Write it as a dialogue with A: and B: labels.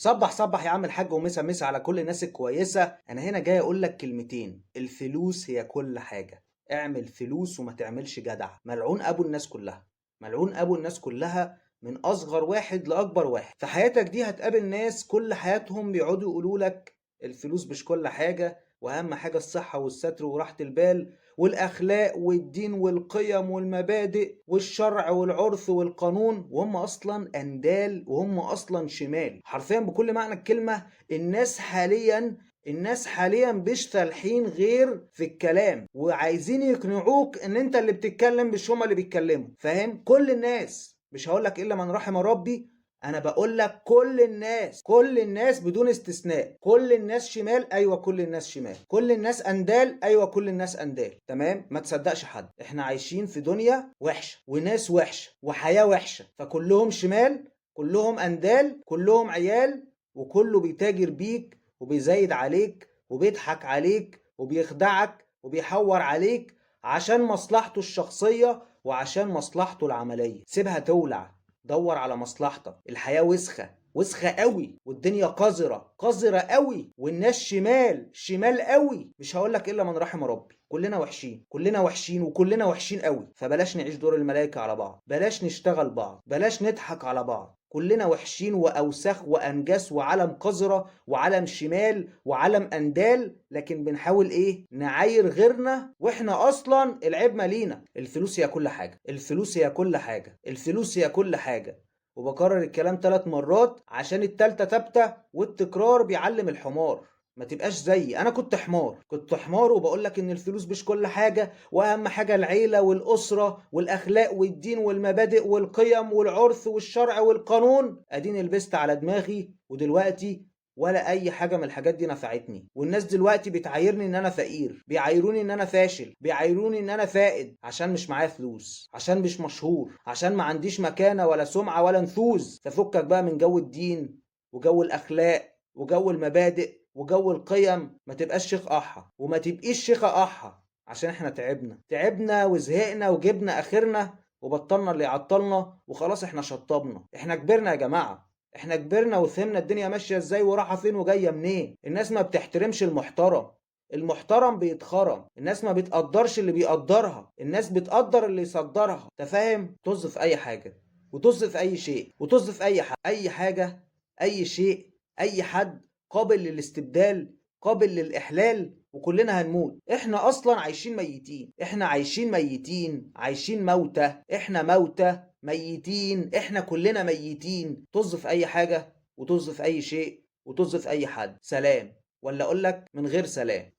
A: صبح صبح يا عم الحاج ومسا مسا على كل الناس الكويسة. أنا هنا جاي أقول لك كلمتين: الفلوس هي كل حاجة. اعمل فلوس وما تعملش جدع. ملعون أبو الناس كلها، ملعون أبو الناس كلها، من أصغر واحد لأكبر واحد. في حياتك دي هتقابل ناس كل حياتهم بيقعدوا يقولوا لك الفلوس مش كل حاجة، وأهم حاجة الصحة والستر وراحة البال والأخلاق والدين والقيم والمبادئ والشرع والعرف والقانون، وهم أصلا أندال وهم أصلا شمال حرفيا بكل معنى الكلمة. الناس حاليا مش فالحين غير في الكلام، وعايزين يقنعوك ان انت اللي بتتكلم مش هما اللي بيتكلموا. فاهم؟ كل الناس، مش هقولك الا من رحم ربي، انا بقول لك كل الناس بدون استثناء. كل الناس شمال، ايوه كل الناس شمال. كل الناس اندال، ايوه كل الناس اندال. تمام؟ ما تصدقش حد. احنا عايشين في دنيا وحشه وناس وحشه وحياه وحشه، فكلهم شمال، كلهم اندال، كلهم عيال، وكله بيتاجر بيك وبيزايد عليك وبيضحك عليك وبيخدعك وبيحور عليك عشان مصلحته الشخصيه وعشان مصلحته العمليه. سيبها تولع، دور على مصلحتك. الحياة وسخة وسخة قوي، والدنيا قذرة قذرة قوي، والناس شمال شمال قوي. مش هقولك الا من رحم ربي. كلنا وحشين، كلنا وحشين، وكلنا وحشين قوي. فبلاش نعيش دور الملائكة على بعض، بلاش نشتغل بعض، بلاش نضحك على بعض. كلنا وحشين واوساخ وانجاس وعلم قذرة وعلم شمال وعلم اندال، لكن بنحاول ايه؟ نعاير غيرنا، واحنا اصلا العيب مالينا. الفلوس هي كل حاجة، الفلوس هي كل حاجة، الفلوس هي كل حاجة. وبكرر الكلام 3 مرات عشان التالتة تابتة، والتكرار بيعلم الحمار. ما تبقاش زيي، انا كنت حمار وبقولك ان الفلوس مش كل حاجة، واهم حاجة العيلة والاسرة والاخلاق والدين والمبادئ والقيم والعرف والشرع والقانون. اديني لبست على دماغي، ودلوقتي ولا اي حاجه من الحاجات دي نفعتني. والناس دلوقتي بتعايرني ان انا فقير، بيعايروني ان انا فاشل، بيعايروني ان انا فائد، عشان مش معايا فلوس، عشان مش مشهور، عشان ما عنديش مكانه ولا سمعه ولا نفوذ. ففكك بقى من جو الدين وجو الاخلاق وجو المبادئ وجو القيم. ما تبقاش شيخ احا وما تبقيش شيخه احا، عشان احنا تعبنا وزهقنا وجبنا اخرنا وبطلنا اللي يعطلنا وخلاص. احنا شطبنا، احنا كبرنا يا جماعه. احنا كبرنا وفهمنا الدنيا ماشيه ازاي ورايحه فين وجايه منين. الناس ما بتحترمش المحترم، المحترم بيتخرم. الناس ما بتقدرش اللي بيقدرها، الناس بتقدر اللي يصدرها. تفاهم؟ طز في اي حاجه، وطز في اي شيء، وطز في اي حاجه، اي شيء، اي حد قابل للاستبدال، قابل للاحلال. وكلنا هنموت. احنا اصلا عايشين ميتين، احنا عايشين ميتين، عايشين موتى. احنا موتى ميتين، احنا كلنا ميتين. طز في اي حاجة، وطز في اي شيء، وطز في اي حد. سلام. ولا اقول لك من غير سلام.